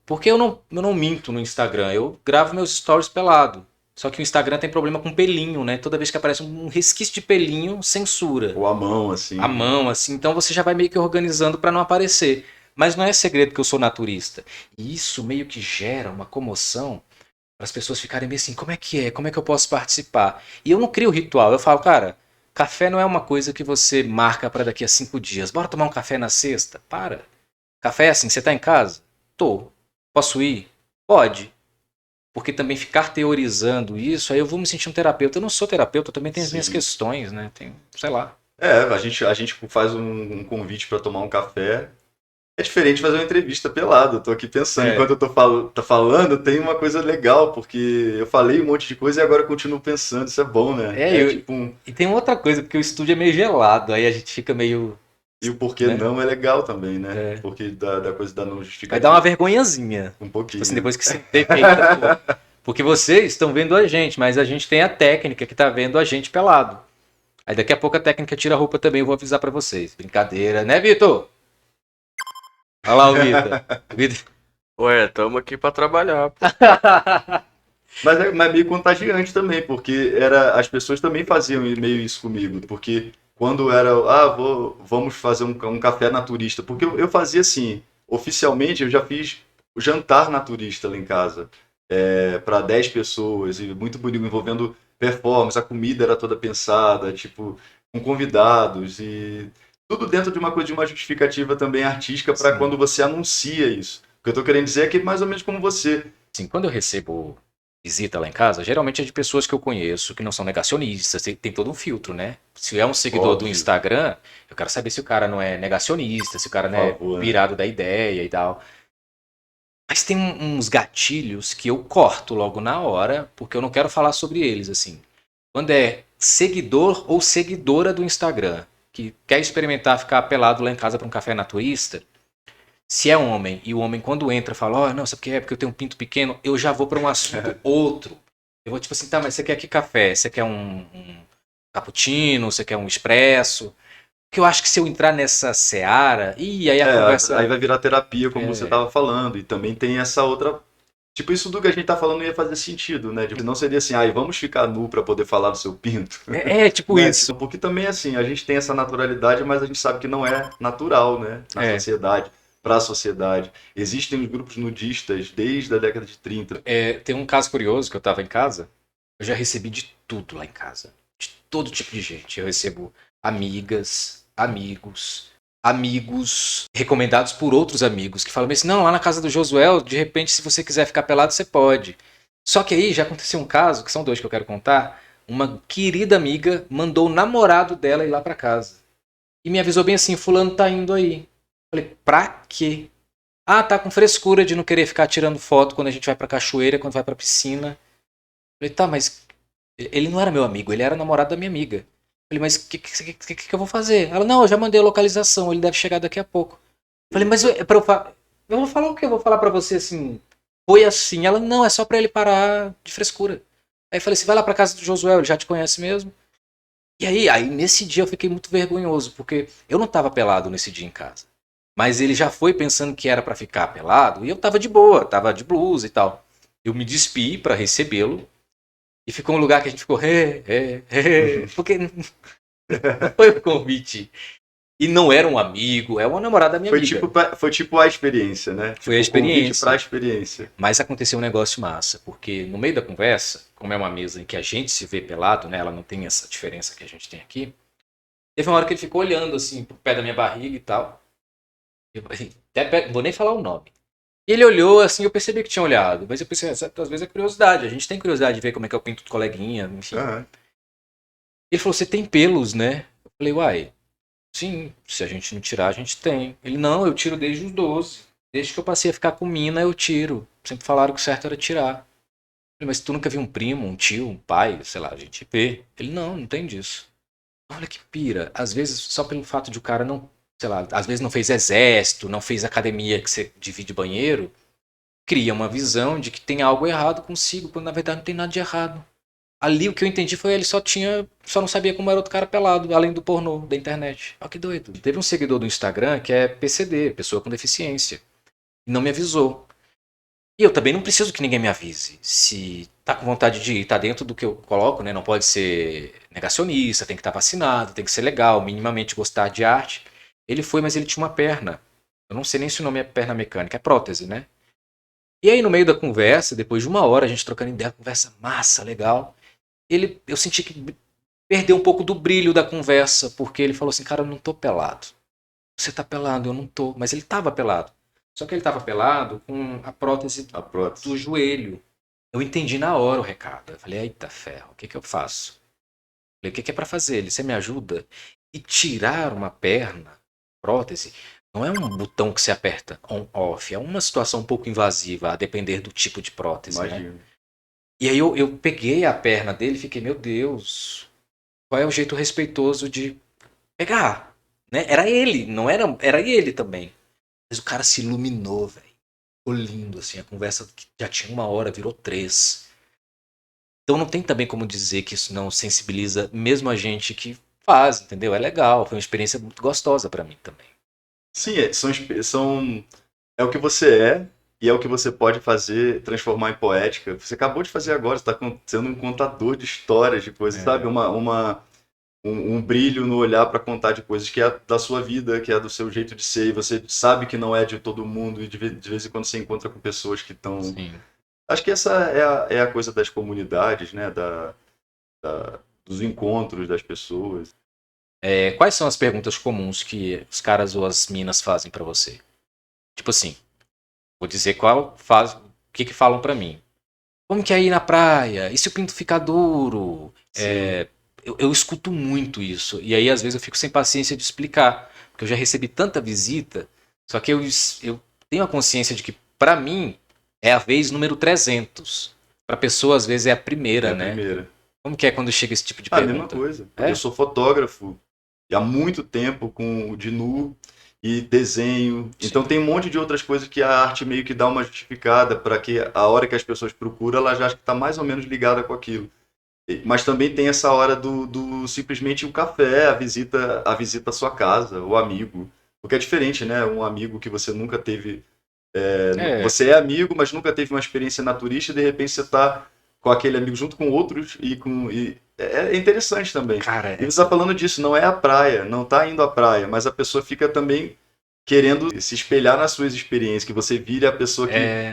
Porque eu não minto no Instagram, eu gravo meus stories pelado. Só que o Instagram tem problema com pelinho, né? Toda vez que aparece um resquício de pelinho, censura. Ou a mão, assim. A mão, assim. Então você já vai meio que organizando para não aparecer. Mas não é segredo que eu sou naturista. E isso meio que gera uma comoção para as pessoas ficarem meio assim, como é que é? Como é que eu posso participar? E eu não crio ritual. Eu falo, cara, café não é uma coisa que você marca para daqui a 5 dias. Bora tomar um café na sexta? Para. Café é assim, você tá em casa? Tô. Posso ir? Pode. Porque também ficar teorizando isso, aí eu vou me sentir um terapeuta. Eu não sou terapeuta, eu também tenho as minhas Sim. questões, né? Tenho, sei lá. É, a gente faz um convite para tomar um café. É diferente de fazer uma entrevista pelado. Eu tô aqui pensando, enquanto eu tô falando, tem uma coisa legal, porque eu falei um monte de coisa e agora eu continuo pensando, isso é bom, né? Tipo E tem outra coisa, porque o estúdio é meio gelado, aí a gente fica meio... E o porquê né? não é legal também, né? Porque da coisa da não Vai justificativa. dar uma vergonhazinha. Um pouquinho. Tipo assim, depois que você tem porque vocês estão vendo a gente, mas a gente tem a técnica que tá vendo a gente pelado. Aí daqui a pouco a técnica tira a roupa também, eu vou avisar pra vocês. Brincadeira, né, Vitor? Olha lá o Vitor. Ué, tamo aqui pra trabalhar. Pô. Mas é meio contagiante também, porque as pessoas também faziam meio isso comigo, porque quando era, vamos fazer um café naturista, porque eu fazia assim, oficialmente eu já fiz jantar naturista lá em casa, para 10 pessoas, e muito bonito, envolvendo performance, a comida era toda pensada, tipo, com convidados, e tudo dentro de uma justificativa também artística para quando você anuncia isso. O que eu tô querendo dizer é que mais ou menos como você. Sim, quando eu recebo visita lá em casa, geralmente é de pessoas que eu conheço, que não são negacionistas, tem todo um filtro, né? Se é um seguidor Óbvio. do Instagram, eu quero saber se o cara não é negacionista, se o cara não Por é favor, né? virado da ideia e tal. Mas tem uns gatilhos que eu corto logo na hora, porque eu não quero falar sobre eles, assim. Quando é seguidor ou seguidora do Instagram, que quer experimentar ficar pelado lá em casa para um café naturista, se é homem, e o homem quando entra fala, não, sabe o que é? Porque eu tenho um pinto pequeno, eu já vou para um assunto outro. Eu vou tipo assim, tá, mas você quer que café? Você quer um cappuccino? Você quer um expresso? Porque eu acho que se eu entrar nessa seara, aí a conversa... Aí vai virar terapia, como você estava falando, e também tem essa outra... Tipo, isso do que a gente tá falando ia fazer sentido, né? Não seria assim, vamos ficar nu para poder falar do seu pinto. Tipo né? isso. Porque também, assim, a gente tem essa naturalidade, mas a gente sabe que não é natural, né? Na sociedade. Para a sociedade. Existem os grupos nudistas desde a década de 30. Tem um caso curioso que eu estava em casa. Eu já recebi de tudo lá em casa. De todo tipo de gente. Eu recebo amigas, amigos, amigos recomendados por outros amigos que falam assim, não, lá na casa do Josué, de repente, se você quiser ficar pelado, você pode. Só que aí já aconteceu um caso, que são dois que eu quero contar. Uma querida amiga mandou o namorado dela ir lá pra casa. E me avisou bem assim, fulano tá indo aí. Falei, pra quê? Ah, tá com frescura de não querer ficar tirando foto quando a gente vai pra cachoeira, quando vai pra piscina. Falei, tá, mas ele não era meu amigo, ele era namorado da minha amiga. Falei, mas o que eu vou fazer? Ela, não, eu já mandei a localização, ele deve chegar daqui a pouco. Falei, mas eu vou falar o quê? Eu vou falar pra você assim, foi assim. Ela, não, é só pra ele parar de frescura. Aí eu falei assim, vai lá pra casa do Josué, ele já te conhece mesmo. E aí nesse dia eu fiquei muito vergonhoso, porque eu não tava pelado nesse dia em casa. Mas ele já foi pensando que era pra ficar pelado, e eu tava de boa, tava de blusa e tal. Eu me despi pra recebê-lo, e ficou um lugar que a gente ficou, porque não foi um convite. E não era um amigo, é uma namorada da minha amiga. Foi tipo a experiência, né? Foi a Tipo, o convite experiência. pra experiência. Mas aconteceu um negócio massa, porque no meio da conversa, como é uma mesa em que a gente se vê pelado, né? Ela não tem essa diferença que a gente tem aqui. Teve uma hora que ele ficou olhando assim pro pé da minha barriga e tal. Eu até vou nem falar o nome. E ele olhou assim, eu percebi que tinha olhado. Mas eu pensei, às vezes é curiosidade. A gente tem curiosidade de ver como é que é o pinto do coleguinha, enfim. Aham. Ele falou, você tem pelos, né? Eu falei, uai, sim, se a gente não tirar, a gente tem. Ele, não, eu tiro desde os 12. Desde que eu passei a ficar com mina, eu tiro. Sempre falaram que o certo era tirar. Eu falei, mas tu nunca viu um primo, um tio, um pai, sei lá, a gente vê. Ele, não tem disso. Olha que pira. Às vezes, só pelo fato de o cara não, sei lá, às vezes não fez exército, não fez academia que você divide banheiro, cria uma visão de que tem algo errado consigo, quando na verdade não tem nada de errado. Ali o que eu entendi foi ele só não sabia como era outro cara pelado, além do pornô, da internet. Olha que doido. Teve um seguidor do Instagram que é PCD, pessoa com deficiência, e não me avisou. E eu também não preciso que ninguém me avise. Se tá com vontade de ir, tá dentro do que eu coloco, né? Não pode ser negacionista, tem que estar vacinado, tem que ser legal, minimamente gostar de arte. Ele foi, mas ele tinha uma perna. Eu não sei nem se o nome é perna mecânica, é prótese, né? E aí no meio da conversa, depois de uma hora a gente trocando ideia, conversa massa, legal. Eu senti que perdeu um pouco do brilho da conversa, porque ele falou assim, cara, eu não tô pelado. Você tá pelado, eu não tô. Mas ele tava pelado. Só que ele tava pelado com a prótese A prótese. do joelho. Eu entendi na hora o recado. Eu falei, eita ferro, o que que eu faço? Eu falei, o que que é pra fazer? Ele, você me ajuda? E tirar uma perna, prótese, não é um botão que você aperta on-off. É uma situação um pouco invasiva, a depender do tipo de prótese, né? Imagino. E aí eu peguei a perna dele e fiquei, meu Deus, qual é o jeito respeitoso de pegar? Né? Era ele, não era, era ele também. Mas o cara se iluminou, velho. Ficou lindo, assim, a conversa que já tinha uma hora, virou 3. Então não tem também como dizer que isso não sensibiliza mesmo a gente que faz, entendeu? É legal, foi uma experiência muito gostosa pra mim também. Sim, é o que você é e é o que você pode fazer, transformar em poética. Você acabou de fazer agora, você está sendo um contador de histórias, de coisas, sabe? Um brilho no olhar para contar de coisas que é da sua vida, que é do seu jeito de ser, e você sabe que não é de todo mundo, e de vez em quando você encontra com pessoas que estão. Sim. Acho que essa é a coisa das comunidades, né? Dos encontros das pessoas. Quais são as perguntas comuns que os caras ou as minas fazem pra você? Tipo assim, vou dizer o que falam pra mim. Como que é ir na praia? E se o pinto ficar duro? Sim. Eu escuto muito isso. E aí, às vezes, eu fico sem paciência de explicar. Porque eu já recebi tanta visita. Só que eu tenho a consciência de que, pra mim, é a vez número 300. Pra pessoa, às vezes, é a primeira, É a né? primeira. Como que é quando chega esse tipo de A mesma pergunta? coisa. É? Eu sou fotógrafo e há muito tempo de nu e desenho. Sim. Então tem um monte de outras coisas que a arte meio que dá uma justificada para que a hora que as pessoas procuram, ela já acha que está mais ou menos ligada com aquilo. Mas também tem essa hora do simplesmente o café, a visita à sua casa, o amigo. Porque é diferente, né? Um amigo que você nunca teve. Você é amigo, mas nunca teve uma experiência naturista e de repente você está com aquele amigo junto com outros é interessante também. Cara, E você está falando disso, não é a praia, não está indo à praia, mas a pessoa fica também querendo se espelhar nas suas experiências, que você vire a pessoa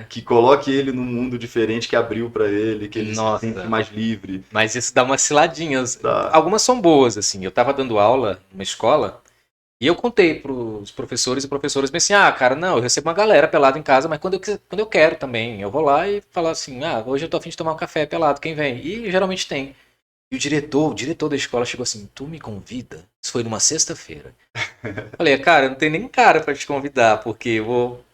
que coloque ele num mundo diferente, que abriu para ele, que ele se sente mais livre. Mas isso dá umas ciladinhas. Dá. Algumas são boas, assim. Eu tava dando aula numa escola E eu contei pros professores e professoras bem assim, cara, não, eu recebo uma galera pelada em casa, mas quando eu quero também, eu vou lá e falo assim, hoje eu tô a fim de tomar um café pelado, quem vem? E geralmente tem. E o diretor da escola chegou assim, tu me convida? Isso foi numa sexta-feira. Falei, cara, não tem nem cara pra te convidar, porque eu vou.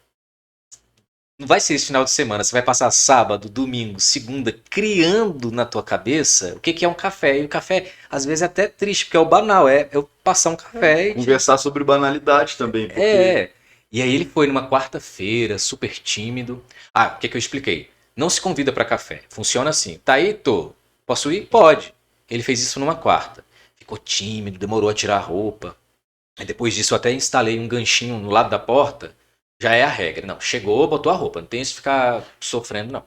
Não vai ser esse final de semana. Você vai passar sábado, domingo, segunda, criando na tua cabeça o que que é um café. E o café, às vezes, é até triste, porque é o banal, é eu passar um café e. Conversar sobre banalidade também, porque É. E aí ele foi numa quarta-feira, super tímido. O que que eu expliquei? Não se convida pra café. Funciona assim. Tá aí, tô. Posso ir? Pode. Ele fez isso numa quarta. Ficou tímido, demorou a tirar a roupa. Aí depois disso eu até instalei um ganchinho no lado da porta. Já é a regra. Não, chegou, botou a roupa. Não tem isso de ficar sofrendo, não.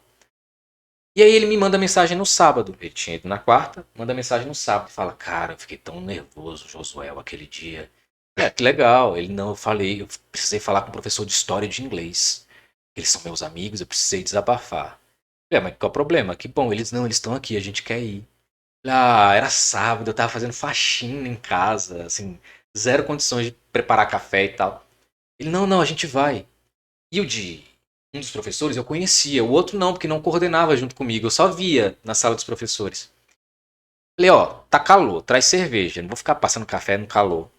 E aí ele me manda mensagem no sábado. Ele tinha ido na quarta, manda mensagem no sábado. Fala, cara, eu fiquei tão nervoso, Josué, aquele dia. Que legal. Ele não, eu falei, eu precisei falar com o professor de história e de inglês. Eles são meus amigos, eu precisei desabafar. Mas qual o problema? Que bom, eles não, eles estão aqui, a gente quer ir. Era sábado, eu tava fazendo faxina em casa, assim, zero condições de preparar café e tal. Ele, não, não, a gente vai. E o de um dos professores eu conhecia, o outro não, porque não coordenava junto comigo, eu só via na sala dos professores. Falei, tá calor, traz cerveja, não vou ficar passando café no calor.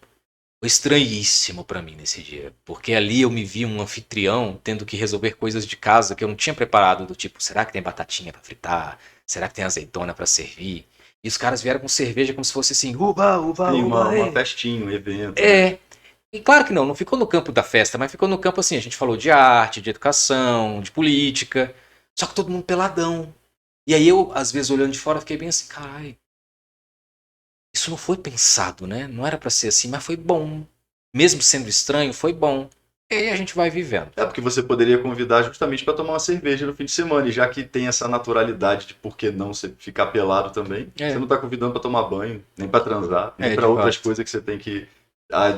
Foi estranhíssimo pra mim nesse dia, porque ali eu me vi um anfitrião tendo que resolver coisas de casa que eu não tinha preparado, do tipo, será que tem batatinha pra fritar? Será que tem azeitona pra servir? E os caras vieram com cerveja como se fosse assim, uba, uba, tem uba. uma festinha, um evento. Né? E claro que não ficou no campo da festa, mas ficou no campo assim, a gente falou de arte, de educação, de política, só que todo mundo peladão. E aí eu, às vezes, olhando de fora, fiquei bem assim, caralho, isso não foi pensado, né? Não era pra ser assim, mas foi bom. Mesmo sendo estranho, foi bom. E aí a gente vai vivendo. É porque você poderia convidar justamente para tomar uma cerveja no fim de semana, e já que tem essa naturalidade de por que não você ficar pelado também, você não tá convidando para tomar banho, nem para transar, nem para outras coisas que você tem que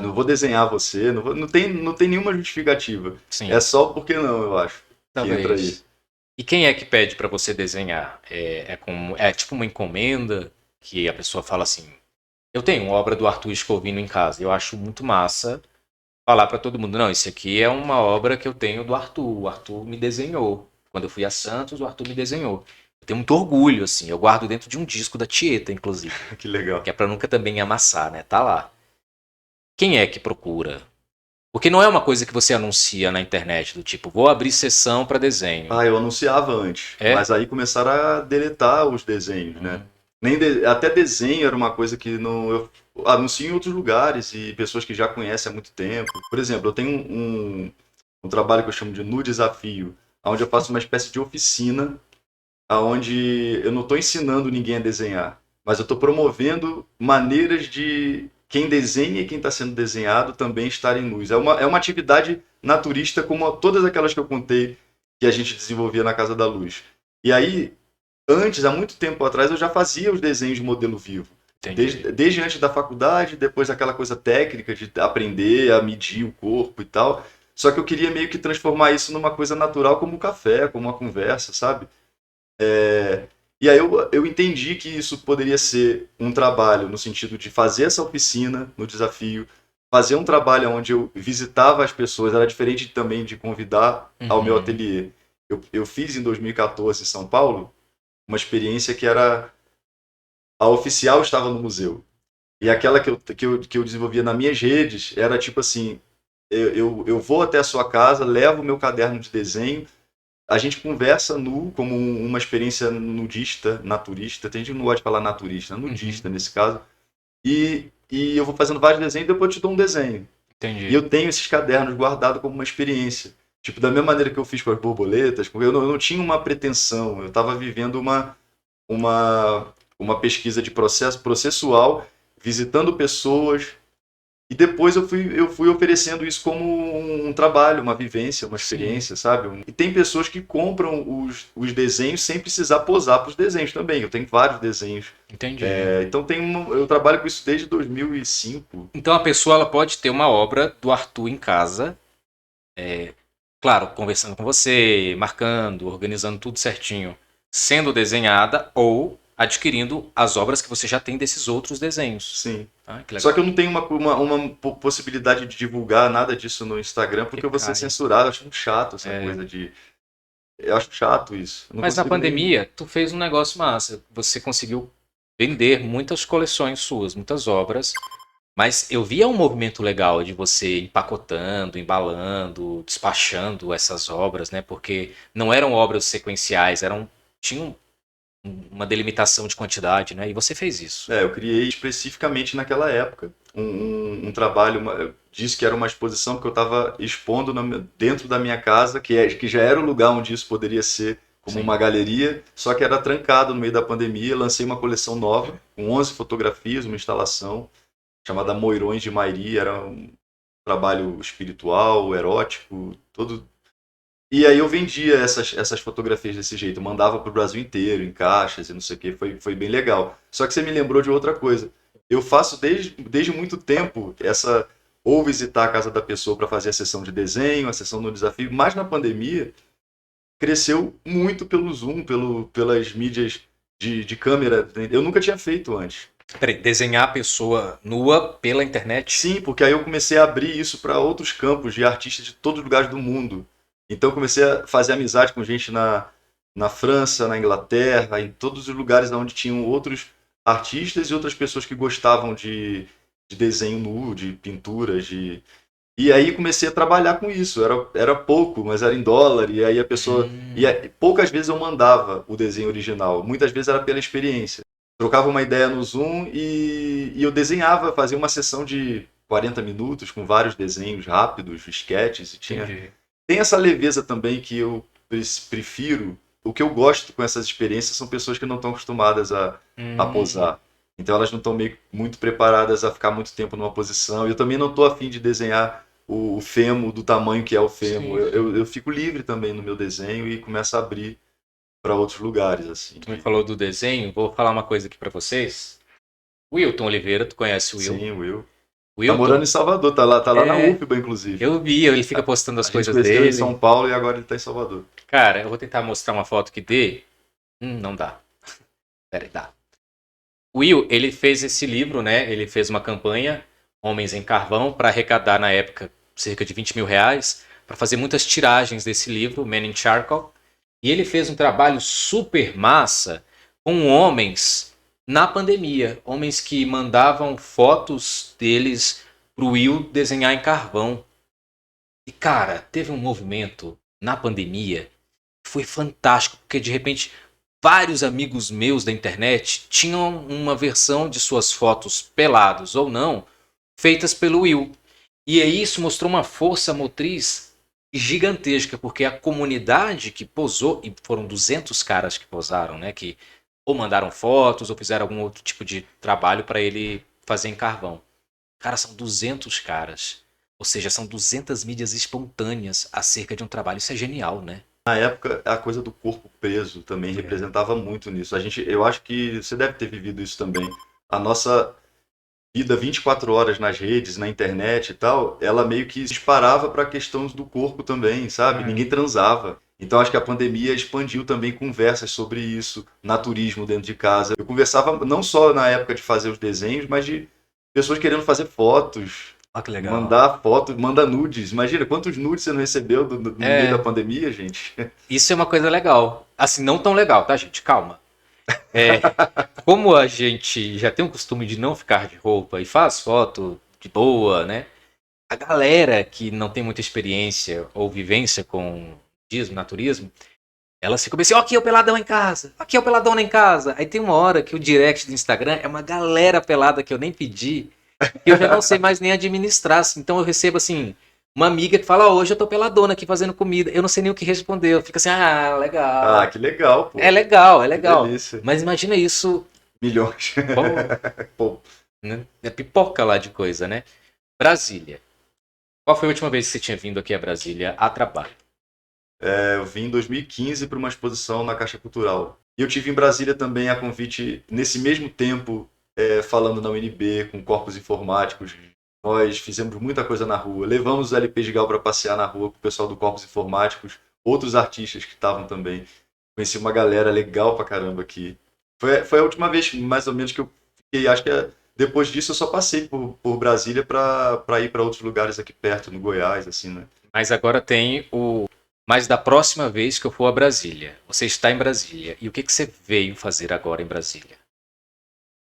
não vou desenhar você, não tem nenhuma justificativa. Sim. É só porque não, eu acho. Talvez. Que entra aí. E quem é que pede pra você desenhar? É tipo uma encomenda que a pessoa fala assim: eu tenho uma obra do Arthur Escovino em casa, eu acho muito massa falar pra todo mundo, não, isso aqui é uma obra que eu tenho do Arthur, o Arthur me desenhou. Quando eu fui a Santos, o Arthur me desenhou. Eu tenho muito orgulho, assim, eu guardo dentro de um disco da Tieta, inclusive. Que legal. Que é pra nunca também amassar, né? Tá lá. Quem é que procura? Porque não é uma coisa que você anuncia na internet, do tipo, vou abrir sessão pra desenho. Eu anunciava antes, mas aí começaram a deletar os desenhos, né? Até desenho era uma coisa que eu anuncio em outros lugares e pessoas que já conhecem há muito tempo. Por exemplo, eu tenho um trabalho que eu chamo de No Desafio, onde eu faço uma espécie de oficina, onde eu não estou ensinando ninguém a desenhar, mas eu estou promovendo maneiras de quem desenha e quem está sendo desenhado também estarem nus. É uma atividade naturista como todas aquelas que eu contei que a gente desenvolvia na Casa da Luz. E aí, antes, há muito tempo atrás, eu já fazia os desenhos de modelo vivo. Desde antes da faculdade, depois aquela coisa técnica de aprender a medir o corpo e tal. Só que eu queria meio que transformar isso numa coisa natural, como um café, como uma conversa, sabe? E aí eu entendi que isso poderia ser um trabalho no sentido de fazer essa oficina no desafio, fazer um trabalho onde eu visitava as pessoas, era diferente também de convidar ao meu ateliê. Eu fiz em 2014 em São Paulo uma experiência que era a oficial estava no museu. E aquela que eu desenvolvia nas minhas redes era tipo assim, eu vou até a sua casa, levo o meu caderno de desenho, a gente conversa nu, como uma experiência nudista, naturista. Tem gente que não gosta de falar naturista, nudista nesse caso. E eu vou fazendo vários desenhos e depois eu te dou um desenho. Entendi. E eu tenho esses cadernos guardados como uma experiência. Tipo, da mesma maneira que eu fiz com as borboletas, porque eu não tinha uma pretensão, eu estava vivendo uma pesquisa de processual, visitando pessoas. E depois eu fui oferecendo isso como um trabalho, uma vivência, uma experiência, sabe? E tem pessoas que compram os desenhos sem precisar posar para os desenhos também. Eu tenho vários desenhos. Entendi. Então eu trabalho com isso desde 2005. Então a pessoa ela pode ter uma obra do Arthur em casa, claro, conversando com você, marcando, organizando tudo certinho, sendo desenhada, ou adquirindo as obras que você já tem desses outros desenhos. Sim. Ah, que legal. Só que eu não tenho uma possibilidade de divulgar nada disso no Instagram, porque eu vou ser Caia. censurado. Eu acho muito chato essa É. coisa de... Eu acho chato isso. Eu não Mas na consigo nem- pandemia, tu fez um negócio massa. Você conseguiu vender muitas coleções suas, muitas obras. Mas eu via um movimento legal de você empacotando, embalando, despachando essas obras, né? Porque não eram obras sequenciais, tinham uma delimitação de quantidade, né? E você fez isso. Eu criei especificamente naquela época um trabalho, eu disse que era uma exposição que eu estava expondo dentro da minha casa, que já era o lugar onde isso poderia ser como Sim. uma galeria, só que era trancado no meio da pandemia. Lancei uma coleção nova, com 11 fotografias, uma instalação chamada Moirões de Mairi. Era um trabalho espiritual, erótico, todo. E aí eu vendia essas fotografias desse jeito, mandava pro Brasil inteiro, em caixas e não sei o que, foi bem legal. Só que você me lembrou de outra coisa. Eu faço desde muito tempo ou visitar a casa da pessoa para fazer a sessão de desenho, a sessão do desafio, mas na pandemia cresceu muito pelo Zoom, pelas mídias de câmera. Eu nunca tinha feito antes. Peraí, desenhar a pessoa nua pela internet? Sim, porque aí eu comecei a abrir isso para outros campos de artistas de todos os lugares do mundo. Então eu comecei a fazer amizade com gente na França, na Inglaterra, em todos os lugares onde tinham outros artistas e outras pessoas que gostavam de desenho nu, de pinturas, E aí comecei a trabalhar com isso. Era pouco, mas era em dólar, e aí a pessoa... poucas vezes eu mandava o desenho original, muitas vezes era pela experiência. Trocava uma ideia no Zoom e eu desenhava, fazia uma sessão de 40 minutos com vários desenhos rápidos, sketches, e Entendi. tem essa leveza também que eu prefiro. O que eu gosto com essas experiências são pessoas que não estão acostumadas a posar. Então elas não estão muito preparadas a ficar muito tempo numa posição. Eu também não estou afim de desenhar o femo do tamanho que é o femo. Sim, sim. Eu fico livre também no meu desenho e começo a abrir para outros lugares, assim. Tu me falou do desenho, vou falar uma coisa aqui pra vocês. Wilton Oliveira, tu conhece o Will? Sim, o Will. Tá Wilton, morando em Salvador, tá lá na É. UFBA, inclusive. eu vi, ele fica postando as A gente coisas conheceu dele. em São Paulo e agora ele tá em Salvador. Cara, eu vou tentar mostrar uma foto que dê. Não dá. Peraí, dá. O Will, ele fez esse livro, né? Ele fez uma campanha, Homens em Carvão, para arrecadar na época cerca de 20 mil reais, para fazer muitas tiragens desse livro, Men in Charcoal. E ele fez um trabalho super massa com homens na pandemia. Homens que mandavam fotos deles pro Will desenhar em carvão. E, cara, teve um movimento na pandemia que foi fantástico, porque de repente vários amigos meus da internet tinham uma versão de suas fotos pelados ou não, feitas pelo Will. E aí isso mostrou uma força motriz gigantesca, porque a comunidade que posou, e foram 200 caras que posaram, né, que ou mandaram fotos ou fizeram algum outro tipo de trabalho para ele fazer em carvão. Cara, são 200 caras. Ou seja, são 200 mídias espontâneas acerca de um trabalho. Isso é genial, né? Na época, a coisa do corpo preso também representava muito nisso. Eu acho que você deve ter vivido isso também. A nossa vida 24 horas nas redes, na internet e tal, ela meio que disparava para questões do corpo também, sabe? Ninguém transava. Então acho que a pandemia expandiu também conversas sobre isso, naturismo dentro de casa. Eu conversava não só na época de fazer os desenhos, mas de pessoas querendo fazer fotos. Ah, que legal. Mandar foto, manda nudes. Imagina quantos nudes você não recebeu no meio da pandemia, gente. Isso é uma coisa legal. Assim, não tão legal, tá, gente? Calma. Como a gente já tem o costume de não ficar de roupa e faz foto de boa, né? A galera que não tem muita experiência ou vivência com naturismo, elas ficam assim, ó, aqui é o peladão em casa, aqui é o peladona em casa. Aí tem uma hora que o direct do Instagram é uma galera pelada que eu nem pedi, que eu já não sei mais nem administrar. Então eu recebo assim, uma amiga que fala, ó, hoje eu tô peladona aqui fazendo comida. Eu não sei nem o que responder. Eu fico assim, ah, legal. Ah, que legal, pô. É legal, é Que legal. delícia. Mas imagina isso, Milhões. Pô, né? É pipoca lá de coisa, né? Brasília. Qual foi a última vez que você tinha vindo aqui a Brasília a trabalho? eu vim em 2015 para uma exposição na Caixa Cultural. E eu tive em Brasília também a convite, nesse mesmo tempo, falando na UNB, com corpos informáticos. Nós fizemos muita coisa na rua. Levamos o LP Gigal para passear na rua com o pessoal do Corpos Informáticos, outros artistas que estavam também. Conheci uma galera legal pra caramba aqui. Foi a última vez, mais ou menos, que eu fiquei. Acho que depois disso eu só passei por Brasília para ir para outros lugares aqui perto, no Goiás, assim, né? Mas agora tem o. Mas da próxima vez que eu for a Brasília, você está em Brasília. E o que você veio fazer agora em Brasília?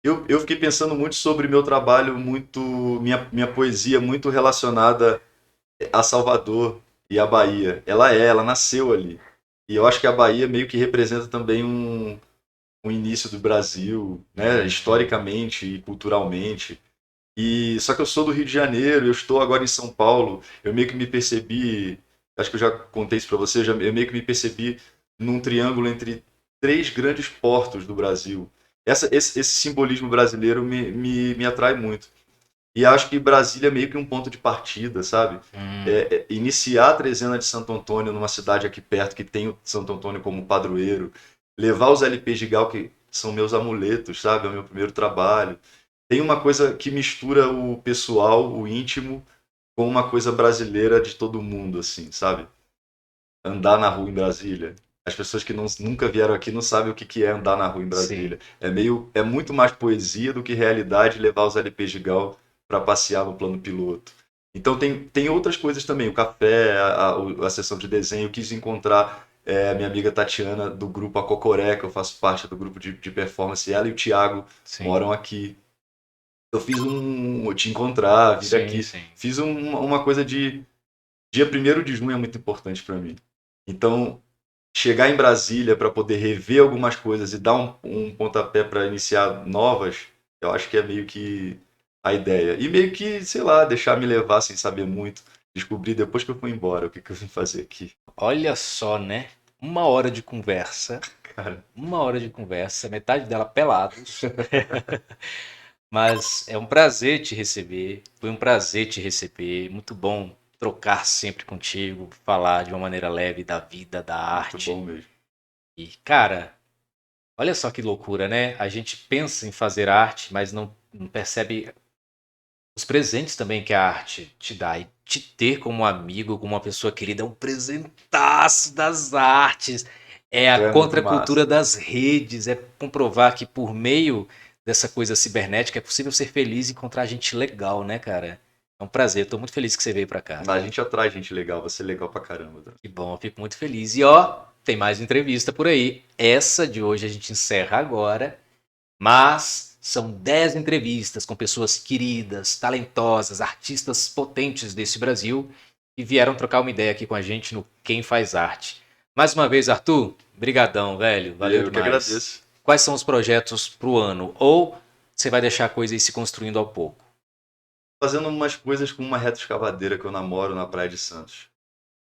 Eu fiquei pensando muito sobre meu trabalho, minha poesia muito relacionada a Salvador e a Bahia. Ela nasceu ali. E eu acho que a Bahia meio que representa também um início do Brasil, né? Historicamente e culturalmente. E só que eu sou do Rio de Janeiro, eu estou agora em São Paulo. Eu meio que me percebi, acho que eu já contei isso para você, eu meio que me percebi num triângulo entre três grandes portos do Brasil. Esse simbolismo brasileiro me atrai muito. E acho que Brasília é meio que um ponto de partida, sabe? Iniciar a trezena de Santo Antônio numa cidade aqui perto que tem o Santo Antônio como padroeiro, levar os LPs de Gal, que são meus amuletos, sabe? É o meu primeiro trabalho. Tem uma coisa que mistura o pessoal, o íntimo, com uma coisa brasileira de todo mundo, assim, sabe? Andar na rua em Brasília. As pessoas que nunca vieram aqui não sabem o que é andar na rua em Sim. Brasília. É muito mais poesia do que realidade levar os LPs de Gal para passear no plano piloto. Então tem outras coisas também, o café, a sessão de desenho. Eu quis encontrar a minha amiga Tatiana do grupo A Cocoré, que eu faço parte do grupo de performance. Ela e o Thiago Sim. moram aqui. Eu te encontrar, vir Sim, aqui. sim. Fiz uma coisa de dia 1º de junho é muito importante para mim. Então, chegar em Brasília para poder rever algumas coisas e dar um pontapé para iniciar novas, eu acho que é meio que a ideia. E meio que, sei lá, deixar me levar sem saber muito, descobrir depois que eu fui embora o que eu vim fazer aqui. Olha só, né? 1 hora de conversa. Cara, 1 hora de conversa, metade dela pelados. Mas é um prazer te receber. Foi um prazer te receber. Muito bom trocar sempre contigo, falar de uma maneira leve da vida, da muito arte. bom mesmo. E, cara, olha só que loucura, né? A gente pensa em fazer arte, mas não percebe os presentes também que a arte te dá. E te ter como amigo, como uma pessoa querida, é um presentaço das artes. É a É muito massa. contracultura das redes, é comprovar que por meio dessa coisa cibernética é possível ser feliz e encontrar gente legal, né, cara? É um prazer, tô muito feliz que você veio pra cá. A gente atrai gente legal, você é legal pra caramba. Dan. Que bom, eu fico muito feliz. E ó, tem mais entrevista por aí. Essa de hoje a gente encerra agora, mas são 10 entrevistas com pessoas queridas, talentosas, artistas potentes desse Brasil que vieram trocar uma ideia aqui com a gente no Quem Faz Arte. Mais uma vez, Arthur, brigadão, velho. Valeu Eu que demais. agradeço. Quais são os projetos pro ano? Ou você vai deixar a coisa ir se construindo ao pouco? Fazendo umas coisas com uma retroescavadeira que eu namoro na Praia de Santos.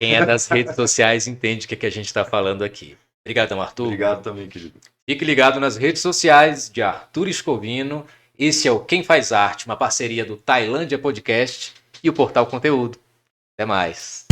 Quem é das redes sociais entende o que a gente está falando aqui. Obrigadão, Arthur. Obrigado também, querido. Fique ligado nas redes sociais de Arthur Escovino. Esse é o Quem Faz Arte, uma parceria do Tailândia Podcast e o Portal Conteúdo. Até mais.